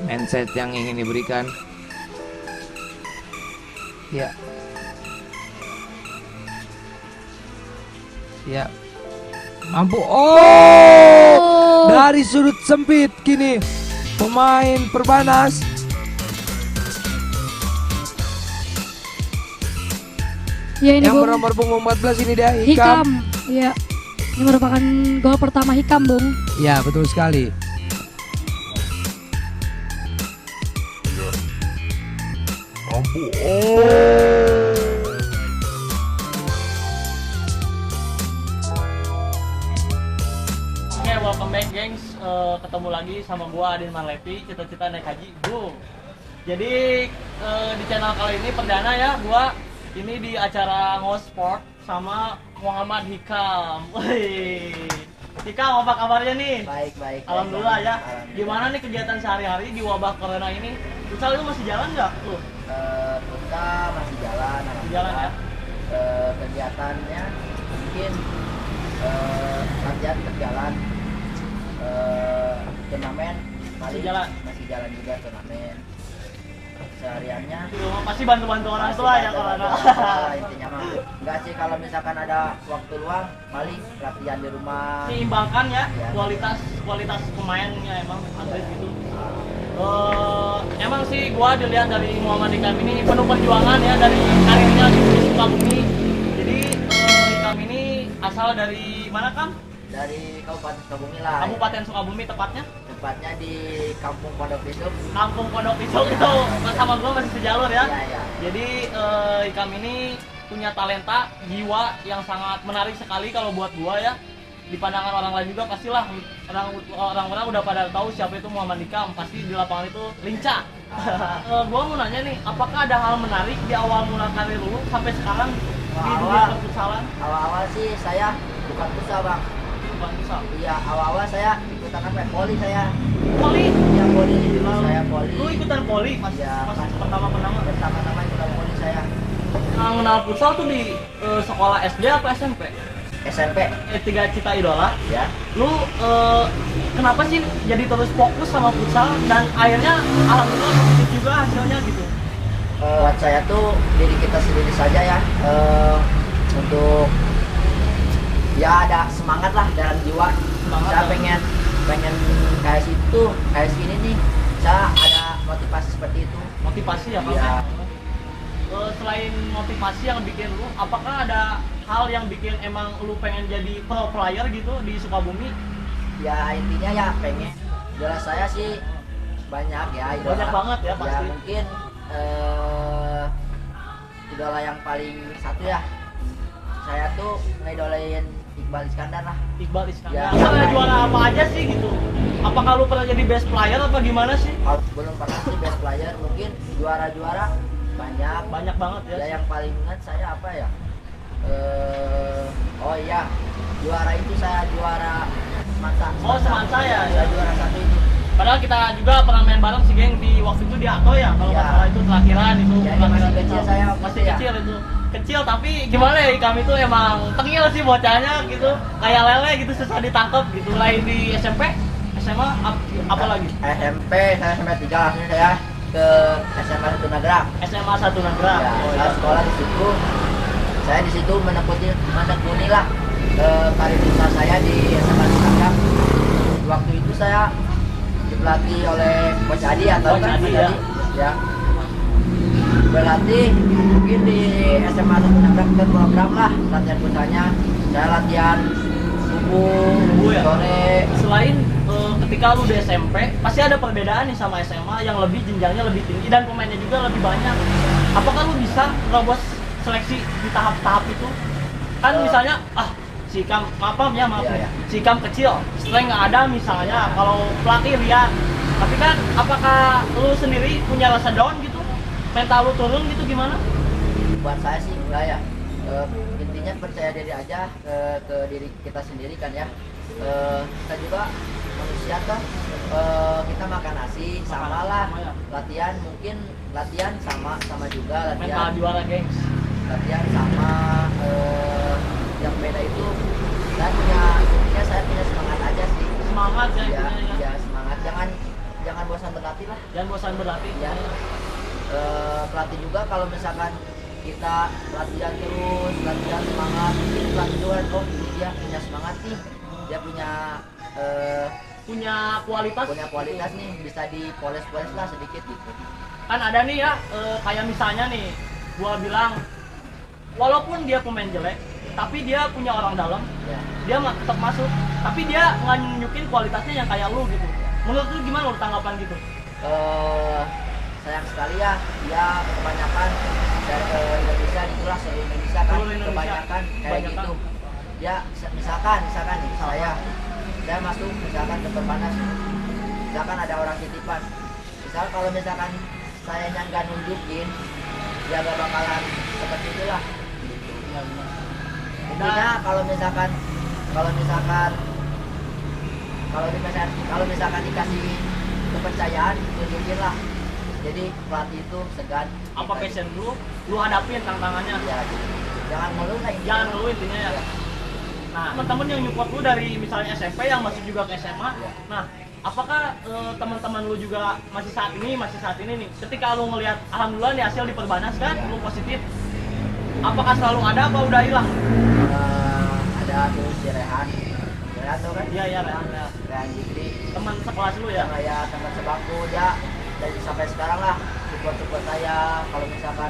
mindset yang ingin diberikan. Ya. Ya. Mampu. Oh! Dari sudut sempit kini pemain Perbanas Ya, ini yang Bung. bernomor punggung 14 ini dia Hikam. Ya. Ini merupakan gol pertama Hikam, Bung. Ya, betul sekali. Mampu. Oke, welcome back gengs. Ketemu lagi sama gua Adin Marlevi, cita-cita naik haji. Boom. Jadi di channel kali ini perdana ya, gua ini di acara Ngosport sama Muhammad Hikam. Wih. Hikam, apa kabarnya nih? Baik. Alhamdulillah ya. Alhamdulillah. Gimana nih kegiatan sehari-hari di wabah corona ini? Futsal itu masih jalan nggak tuh? Kita masih jalan. Masih jalan ya? Kegiatannya mungkin latihan berjalan. Turnamen Masih jalan? Masih jalan juga turnamen. Sehariannya Di rumah pasti bantu-bantu orang masih tua ya bantu corona. orang tua, intinya mah enggak sih, kalau misalkan ada waktu luang paling latihan di rumah. Seimbangkan ya Ya. kualitas pemainnya emang atlet gitu. Emang sih gua dilihat dari Muhammad Hikam ini penuh perjuangan ya dari karirnya di Sukabumi. Jadi Hikam ini asal dari mana Kam? Dari Kabupaten Sukabumi lah. Kabupaten Sukabumi tepatnya. Tepatnya di Kampung Pondok Pisuk. Kampung Pondok Pisau itu sama gua masih sejalur ya. Iya. Jadi Hikam ini punya talenta, jiwa yang sangat menarik sekali kalau buat gua ya. Di pandangan orang lain juga pastilah orang-orang udah pada tahu siapa itu Muhammad Hikam, pasti di lapangan itu lincah. Gua mau nanya nih, apakah ada hal menarik di awal mula karir lu sampai sekarang di dunia perfutsalan? Awal-awal sih saya bukan futsal bang. Bukan futsal. Iya, awal-awal saya ikutan apa? Poli saya. Poli. Iya poli, dulu saya poli. Lu ikutan poli pas Iya, pas pas pertama-pertama. Pertama-tama ikutan poli saya. Mengenal futsal tuh di sekolah SD apa SMP? SMP. Tiga Cita Idola. Ya. Lu kenapa sih jadi terus fokus sama futsal dan akhirnya alhamdulillah positif juga hasilnya gitu? Buat saya tuh diri kita sendiri saja ya. Untuk ya ada semangat lah dalam jiwa. Semangat Saya ya. pengen kayak situ, kayak sini nih. Saya ada motivasi seperti itu. Motivasi ya Kang? Iya. Selain motivasi yang bikin lu, apakah ada hal yang bikin emang lu pengen jadi pro player gitu di Sukabumi? Ya intinya ya pengen. Idola saya sih banyak ya, idola. Banyak banget ya pasti. Ya mungkin idola yang paling satu ya, saya tuh ngidolain Iqbal Iskandar lah. Iqbal Iskandar. Ya. Pernah juara apa aja sih gitu? Apakah lu pernah jadi best player apa gimana sih? Belum pernah sih best player, mungkin juara-juara banyak. Banyak banget ya. Ya yang paling ingat saya apa ya? Oh iya, juara itu saya juara Semansa. Oh, Semansa ya? Saya juara satu itu. Padahal kita juga pernah main bareng sih geng di waktu itu di Ato ya, kalau nggak Ya. salah itu terakhiran itu. Ya, terakhiran masih futsal. kecil saya waktu masih itu ya. kecil itu. Kecil tapi gimana ya, kami tuh emang tengil sih bocahnya gitu, kayak lele gitu susah ditangkap gitu. Lain di SMP, SMA apa lagi? SMP, saya SMP 3 langsung saya ke SMA 1 Nagrang. SMA 1 Nagrang. Ya, Oh, saya ya. sekolah di situ. Saya di situ menekuni lah karir usaha saya di SMA 1 Nagrang. Waktu itu saya dipelatih oleh Coach Adi atau Coach Adi, Coach ya. Berlatih mungkin di SMA 1 Nagrang kita program lah latihan usahanya. Saya latihan subuh, ya? sore. Selain ketika lu di SMP, pasti ada perbedaan nih sama SMA yang lebih jenjangnya lebih tinggi dan pemainnya juga lebih banyak. Apakah lu bisa nerobos seleksi di tahap-tahap itu? Kan misalnya, si Ikam, maaf Iya, ya, iya. si Ikam kecil, strength nggak ada misalnya, kalau pelatih lihat. Tapi kan, apakah lu sendiri punya rasa down gitu? Mental lu turun gitu gimana? Buat saya sih enggak ya. Intinya percaya diri aja ke diri kita sendiri kan ya. Kita juga manusia kan, kita makan nasi sama lah, sama ya. latihan mungkin latihan sama juga Mental latihan juara gengs. latihan sama. Yang beda itu saya punya semangat aja sih. Semangat ya Ya, intinya ya. ya semangat, jangan bosan berlatih lah. Jangan bosan berlatih. Ya. Pelatih juga kalau misalkan kita latihan terus, latihan semangat, mungkin pelatih juga oh dia punya semangat nih, dia punya Punya kualitas. nih, bisa dipoles-poles lah sedikit gitu. Kan ada nih ya, kayak misalnya nih, gua bilang walaupun dia pemain jelek, tapi dia punya orang dalam, Ya. dia tetap masuk, tapi dia nggak nunjukin kualitasnya yang kayak lu gitu. Menurut lu gimana lu tanggapan gitu? Sayang sekali ya, dia kebanyakan dari Indonesia itulah seluruh Indonesia kan, Seluruh Indonesia. kebanyakan kayak Kebanyakan. gitu. Ya misalkan nih saya masuk misalkan ke Perbanas, misalkan ada orang titipan, misal kalau misalkan saya yang nggak nunjukin, dia gak bakalan seperti itulah. Intinya kalau misalkan dikasih kepercayaan, tunjukin lah. Jadi pelatih itu segan. Apa passion lu hadapin tantangannya. Ya, jangan ngeluh lah. Jangan ngeluh intinya ya. Ya. Nah, teman-teman yang nyupport lu dari misalnya SMP yang masuk juga ke SMA, Ya. nah apakah teman-teman lu juga masih saat ini nih, ketika lu ngelihat alhamdulillah nih hasil di Perbanas kan, lu positif, apakah selalu ada apa udah hilang? Ada tuh si Rehan tuh kan? Iya Rehan Jikri, teman sekelas lu ya. yang ya teman sebangku dia dari sampai sekarang lah support saya kalau misalkan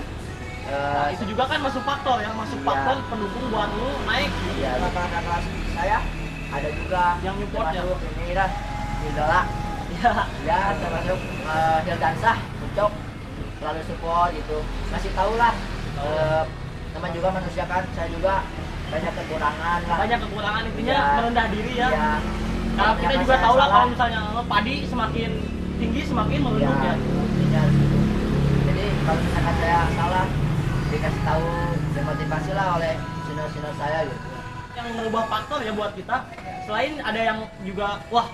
Nah, itu juga kan masuk faktor Iya. faktor pendukung buat lu naik. ya kakak kelas saya ada juga Yang support ya? termasuk ini lah Idola Iya. ya termasuk Hildansah Ucok selalu support gitu, ngasih tahu lah teman juga manusia kan, saya juga banyak kekurangan lah. Banyak kekurangan intinya Ya. merendah diri ya. Ya. Nah, kita Ternyata juga saya tahu lah salah. kalau misalnya padi semakin tinggi semakin merunduk ya. intinya gitu. Jadi kalau misalkan saya salah dikasih tahu, dimotivasi lah oleh senior saya gitu. Yang merubah faktor ya buat kita, selain ada yang juga wah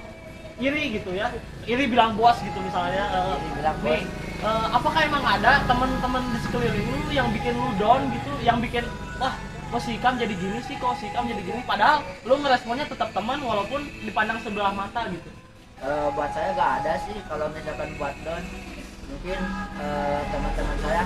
iri gitu ya, iri bilang bos gitu misalnya. Iri bilang bos. Nih, apakah emang ada teman-teman di sekeliling lu yang bikin lu down gitu, yang bikin wah kok si Ikam jadi gini sih, kok si Ikam jadi gini, padahal lu ngeresponnya tetap teman walaupun dipandang sebelah mata gitu. Buat saya nggak ada sih kalau misalkan buat down, mungkin teman-teman saya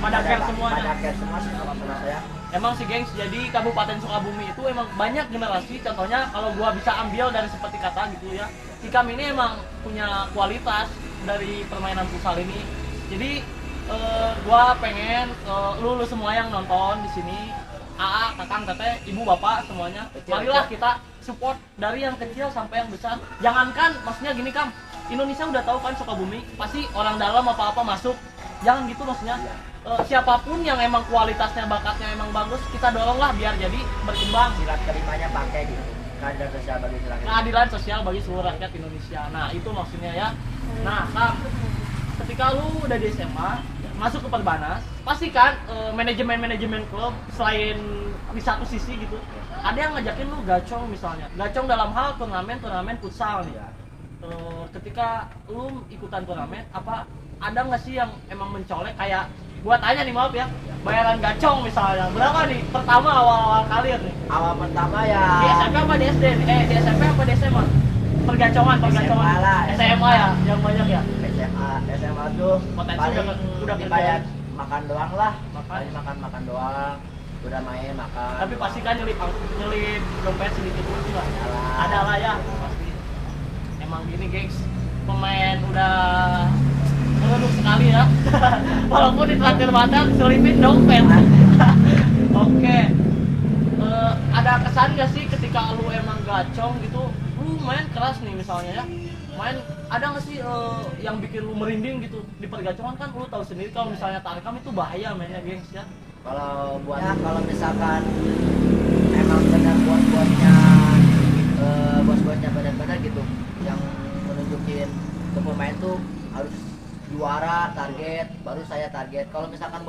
Pada care semuanya. pada care semua sih sama saya. Emang sih gengs, jadi Kabupaten Sukabumi itu emang banyak generasi. Contohnya kalau gua bisa ambil dari seperti kata gitu ya, Ikam ini emang punya kualitas dari permainan futsal ini. Jadi gua pengen lu semua yang nonton di sini, AA, kakang, teteh, ibu, bapak semuanya, marilah kita support dari yang kecil sampai yang besar. Jangankan, maksudnya gini Kam, Indonesia udah tahu kan Sukabumi, pasti orang dalam apa-apa masuk. Jangan gitu maksudnya. Siapapun yang emang kualitasnya, bakatnya emang bagus, kita doronglah biar jadi berkembang. Silat kelimanya pakai gitu, keadilan sosial bagi silat. Keadilan sosial bagi seluruh rakyat Indonesia. Nah itu maksudnya ya. Nah Kam, ketika lu udah di SMA masuk ke Perbanas, pasti kan manajemen klub selain di satu sisi gitu, ada yang ngajakin lu gacong misalnya, gacong dalam hal turnamen futsal nih. Ketika lu ikutan turnamen, apa ada nggak sih yang emang mencolek, kayak gua tanya nih, maaf ya, bayaran gacong misalnya berapa nih pertama awal karir nih? Awal pertama ya Di SMP apa di SD? Di SMP apa di SMA? Pergacongan SMA lah, SMA ya, yang banyak ya. SMA tuh Potensi paling udah dibayar kerja. makan doang lah, Makan. paling makan doang, udah main makan. Tapi pasti kan nyelip dompet sedikit pun lah. Adalah. Ada lah ya pasti. Emang gini gengs, pemain udah menunduk sekali ya. Walaupun di traktir Batak selipin dompet. Oke. Ada kesan gak sih ketika lu emang gacong gitu, lu main keras nih misalnya ya, main ada nggak sih yang bikin lu merinding gitu di pergacongan? Kan lu tahu sendiri kalau misalnya tarkam itu bahaya mainnya gengs ya. Kalau buat kalau misalkan emang benar bos-bosnya benar-benar gitu yang menunjukin ke pemain tuh harus juara target, baru saya target. Kalau misalkan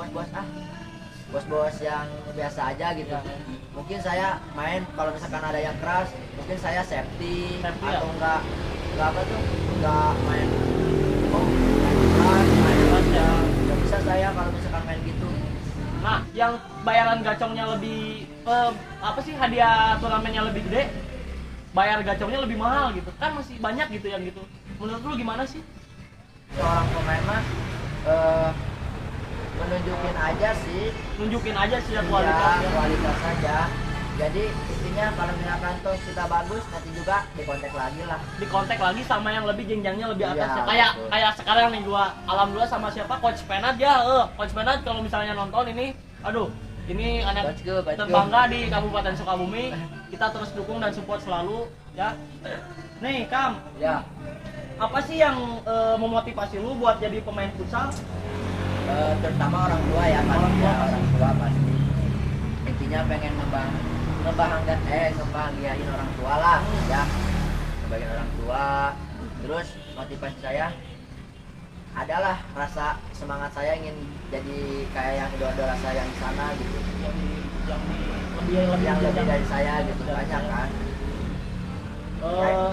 bos-bos yang biasa aja gitu, mungkin saya main kalau misalkan ada yang keras, mungkin saya safety Safety, atau ya? enggak main keras ya, nggak bisa saya kalau misalkan main gitu. Nah, yang bayaran gacongnya lebih apa sih, hadiah turnamennya lebih gede, bayar gacongnya lebih mahal gitu kan, masih banyak gitu yang gitu. menurut lu gimana sih? Seorang pemain mah menunjukin aja sih. Nunjukin aja sih ya Iya, kualitasnya. kualitas saja. Jadi intinya kalau misalkan tuh kita bagus, nanti juga dikontak lagi lah. Di kontak lagi sama yang lebih jenjangnya lebih Iya, atasnya. Kayak betul. kayak sekarang nih gua alhamdulillah sama siapa Coach Penat ya. Coach Penat kalau misalnya nonton ini, aduh, ini anak Coach Go, Coach Go. terbangga di Kabupaten Sukabumi. Kita terus dukung dan support selalu ya. Nih, Kam, Ya, apa sih yang memotivasi lu buat jadi pemain futsal? terutama orang tua ya pasti ya, orang tua pasti. Intinya pengen ngebahagiain orang tua lah ya. Sebagai orang tua. Terus motivasi saya adalah rasa semangat saya ingin jadi kayak yang idola saya yang di sana gitu. Yang lebih dari saya gitu banyak kan. Eh,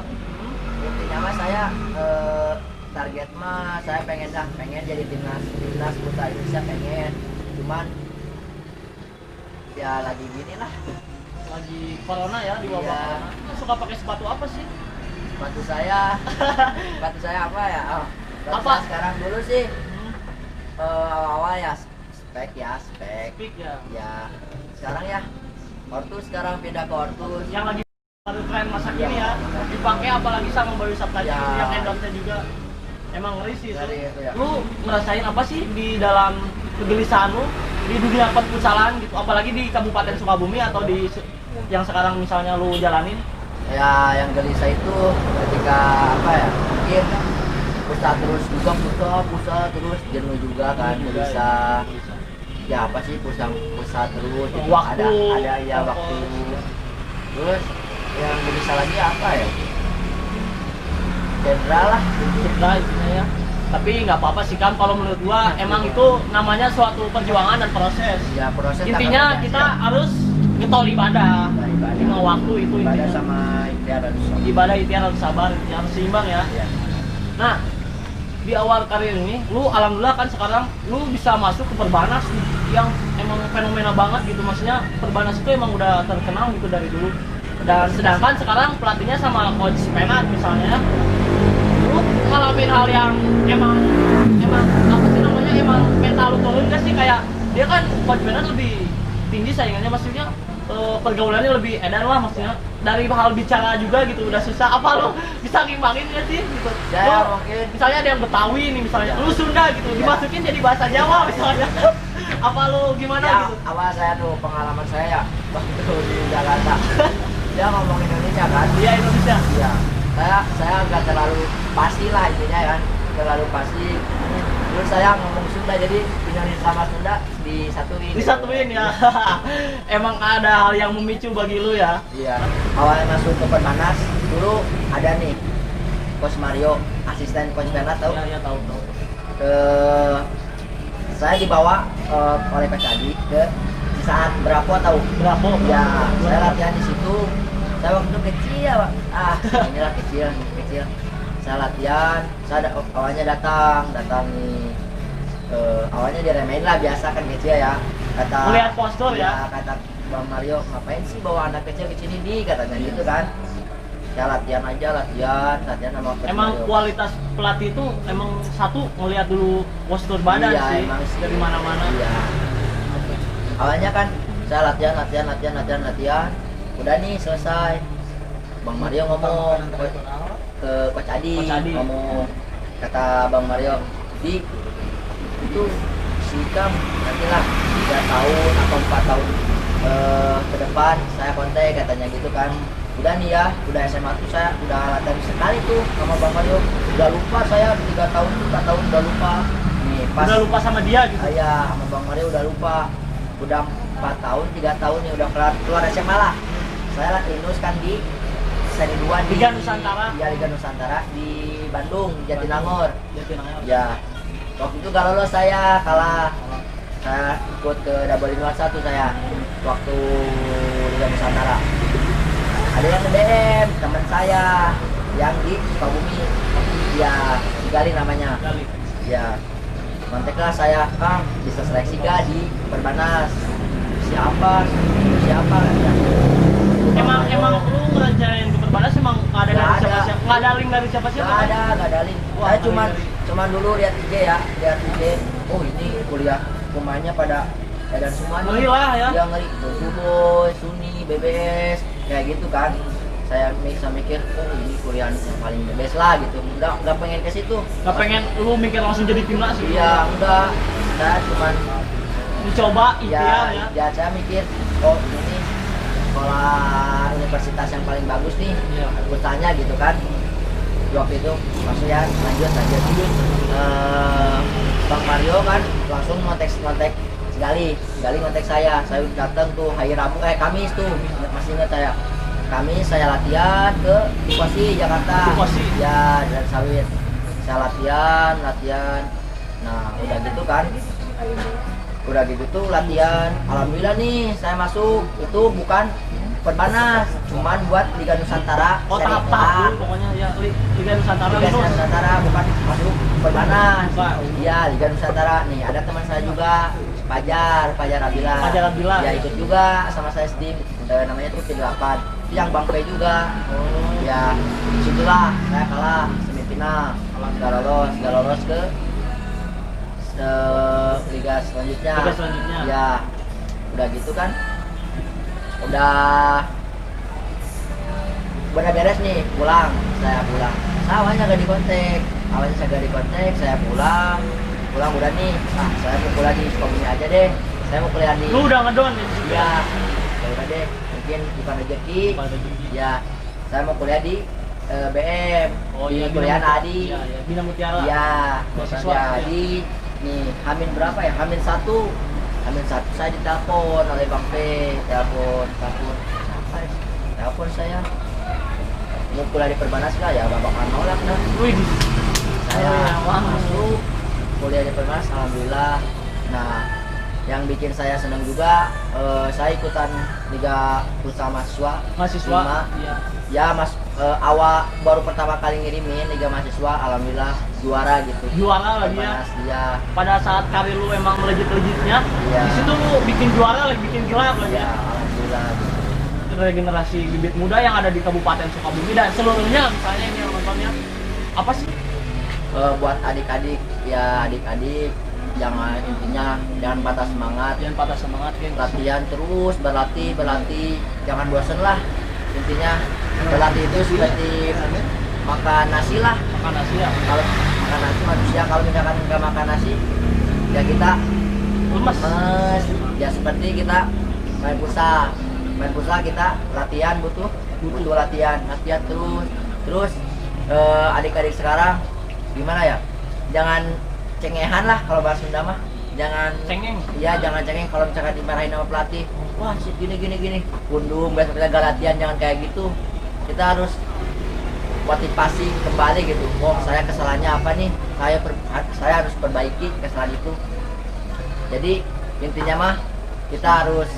Intinya mah saya target mah saya pengen jadi timnas putra Indonesia pengen, cuman ya lagi gini lah. lagi corona ya di wabah Iya. corona. Lu suka pakai sepatu apa sih? sepatu saya apa ya, sepatu Apa? saya sekarang dulu sih Hmm, awal-awal ya spek Speak ya. ya. Sekarang ya Ortus, sekarang pindah ke Ortus. Yang lagi baru tren masa kini ya. Dipakai apalagi sama Bayu Saptaji Ya. yang endorse-nya juga. Emang ngeri sih itu. Dari itu ya. Lu ngerasain apa sih di dalam kegelisahan lu di dunia perfutsalan gitu, apalagi di Kabupaten Sukabumi atau di yang sekarang misalnya lu jalanin? Ya yang gelisah itu ketika apa ya, mungkin pusat terus jenuh juga kan, gelisah. Ya apa sih pusat terus gitu. Waktu, ada ya waktu. Terus yang gelisah lagi apa ya, cedera lah. Cedera intinya ya. Tapi nggak apa-apa sih kan, kalau menurut gua emang itu namanya suatu perjuangan dan proses. Ya proses Intinya tanpa kita siap. harus getol ibadah. Ibadah. Lima waktu itu Ibadah intinya. sama ikhtiar harus sama. Ibadah ikhtiar harus sabar, harus seimbang ya. Ya. Nah, di awal karir ini, lu alhamdulillah kan sekarang lu bisa masuk ke Perbanas yang emang fenomena banget gitu. Maksudnya Perbanas itu emang udah terkenal gitu dari dulu. Dan sedangkan sekarang pelatihnya sama Coach Penat misalnya, lu ngalamin hal yang emang apa sih namanya, emang mental lu turun gak sih? Kayak dia kan Coach Penat lebih tinggi saingannya, maksudnya pergaulannya lebih edan lah, maksudnya dari hal bicara juga gitu udah susah. Apa lu bisa ngimbangin gak sih gitu? Ya, Lu, mungkin. misalnya ada yang Betawi nih misalnya, lu Sunda gitu, dimasukin jadi bahasa Jawa misalnya. Apa lu gimana Ya, gitu? awal saya tuh pengalaman saya ya waktu di Jakarta. Dia ngomong Indonesia kan. Iya, Indonesia. Iya. Saya nggak terlalu pasti lah intinya kan. Terlalu pasti. Terus saya ngomong Sunda, jadi Indonesia sama Sunda disatuin. Disatuin ya. Emang ada hal yang memicu bagi lu ya. Iya. Awalnya masuk ke Perbanas, dulu ada nih Coach Mario, asisten Coach Penat tahu. Iya, tahu. Saya dibawa oleh Coach Adi ke saat berapa tahu? Berapa? Ya, saya latihan di situ. Saya waktu itu kecil, Pak. Inilah kecil. Saya latihan, awalnya datang nih. Awalnya diremehin lah, biasa kan kecil ya. Melihat postur ya. Kata Bang Mario, ngapain sih bawa anak kecil ke sini di, katanya gitu kan. Saya latihan sama Coach Emang Mario. kualitas pelatih itu emang satu ngelihat dulu postur badan Iya, sih emang sih. dari mana-mana. Iya. Awalnya kan saya latihan. Udah nih selesai. Bang Mario ngomong ke Coach Adi, Coach Adi. ngomong, kata Bang Mario, di itu si Kam nantilah 3 tahun atau 4 tahun ke depan saya kontak, katanya gitu kan. Udah nih ya, udah SMA tuh saya udah latihan sekali tuh sama Bang Mario, udah lupa saya 3 tahun 4 tahun udah lupa nih pas. Udah lupa sama dia gitu. Iya, sama Bang Mario udah lupa. Udah 4 tahun, 3 tahun nih udah keluar SMA lah. Saya latihan kan di Seri 2 di Liga Nusantara. Iya, Liga Nusantara di Bandung, Jatinangor. Jatinangor. Ya. Waktu itu gak lolos, saya kalah. Saya ikut ke Double 1 saya waktu Liga Nusantara. Ada yang nge-DM teman saya yang di Sukabumi. Ya, Gali namanya. Kali. Ya, kontaklah saya, Kang, bisa seleksi gak di Perbanas? Siapa kan ya? Emang lu ngerajain ke Perbanas emang nggak ada Nggak dari ada. siapa-siapa nggak ada link dari siapa-siapa. Nggak ada link. Wah, Saya cuman ngeri. cuman dulu lihat IG ya, lihat IG. Oh ini kuliah pemainnya pada dan semua Ngeri lah ya. Yang ngeri tuh Suboy, Suni, BBS kayak gitu kan. Saya bisa mikir, oh ini kuliah yang paling the best lah gitu. Nggak pengen ke situ. Nggak pengen lu mikir langsung jadi timnas gitu. Iya, enggak. Saya cuman Dicoba ikhtiar ya. ya saya mikir, oh ini sekolah universitas yang paling bagus nih. Iya. Aku tanya gitu kan. Waktu itu langsung ya lanjut. Bang Mario kan langsung kontak sekali kontak saya datang tuh hari Rabu Kamis tuh masih ingat saya latihan ke Dikosi Jakarta. Dikosi. Ya dan sawit saya latihan nah udah gitu tuh latihan, alhamdulillah nih saya masuk. Itu bukan Perbanas, cuman buat Liga Nusantara. Oh, Seri A. tahap pokoknya ya Liga Nusantara Liga itu. Nusantara bukan masuk Perbanas. Bukan. Iya, Liga Nusantara. Nih, ada teman saya juga, Fajar Abila. Fajar Abila. Ya ikut juga sama saya Steam. Namanya tuh P8. Yang Bang P juga. Ya, disitulah saya kalah semifinal. Nggak lolos ke Liga selanjutnya. Liga selanjutnya. Ya, udah gitu kan. Udah beres nih, saya pulang. Saya awalnya gak dikontak, saya pulang udah nih. Nah, saya mau kuliah di Sukabumi aja deh. Saya mau kuliah di. Lu udah ngedon ya? Iya, ya udah deh. Mungkin bukan rezeki. Ya, saya mau kuliah di BM. Oh di iya, kuliah Adi. Iya, Bina Mutiara. Iya, Mahasiswa, kuliah ya. Adi. Nih, Hamin berapa ya? Hamin satu saya ditelepon oleh Bang P. Telepon saya. Mau kuliah di Perbanas lah ya, Bapak kan nolak dah. Wih, Saya wah. masuk kuliah di Perbanas, alhamdulillah. Nah, yang bikin saya senang juga, saya ikutan Liga Pulsa Mahasiswa. mahasiswa. Iya. Ya mas, awal baru pertama kali ngirimin Liga Mahasiswa, alhamdulillah juara gitu. Juara lagi ya. Perbanas, iya. Pada saat karir lu emang melejit-lejitnya, Iya. di situ lu bikin juara lagi, bikin gelap lagi Ya, ya. alhamdulillah. Regenerasi bibit muda yang ada di Kabupaten Sukabumi dan seluruhnya, misalnya ini yang nontonnya apa sih? Buat adik-adik jangan intinya jangan patah semangat, Jangan patah semangat, geng. latihan terus, berlatih, jangan bosen lah. Intinya berlatih itu seperti makan nasi lah. Makan nasi ya. Kalau makan nasi manusia, kalau misalkan nggak makan nasi ya kita Lemes. lemes. Ya seperti kita main futsal kita latihan butuh latihan terus adik-adik sekarang gimana ya, jangan cengehan lah kalau bahasa Sunda mah, jangan Cengeng. iya jangan cengeng. Kalau misalkan dimarahin sama pelatih, wah sih gini pundung besok kita gak latihan, jangan kayak gitu. Kita harus motivasi kembali gitu. Oh saya kesalahannya apa nih, saya harus perbaiki kesalahan itu. Jadi intinya mah kita harus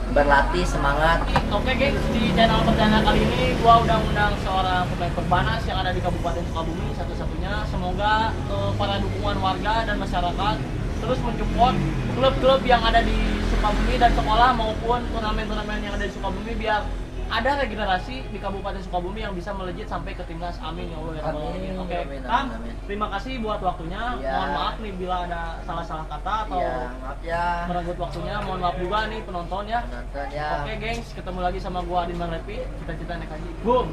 berlatih, semangat. Oke geng, di channel perdana kali ini gua udah undang seorang pemain Perbanas yang ada di Kabupaten Sukabumi satu-satunya. Semoga para dukungan warga dan masyarakat terus mensupport klub-klub yang ada di Sukabumi dan sekolah maupun turnamen-turnamen yang ada di Sukabumi biar ada regenerasi di Kabupaten Sukabumi yang bisa melejit sampai ke timnas. Amin ya Allah ya Rabbal Alamin. Oke, Amin, Kang, amin. terima kasih buat waktunya. Iya. Mohon maaf nih bila ada salah-salah kata atau Ya maaf ya merenggut waktunya. Mohon maaf juga nih penonton ya. penonton ya. Oke gengs, ketemu lagi sama gua Adin Bang Repi. Cita-cita naik haji. Boom.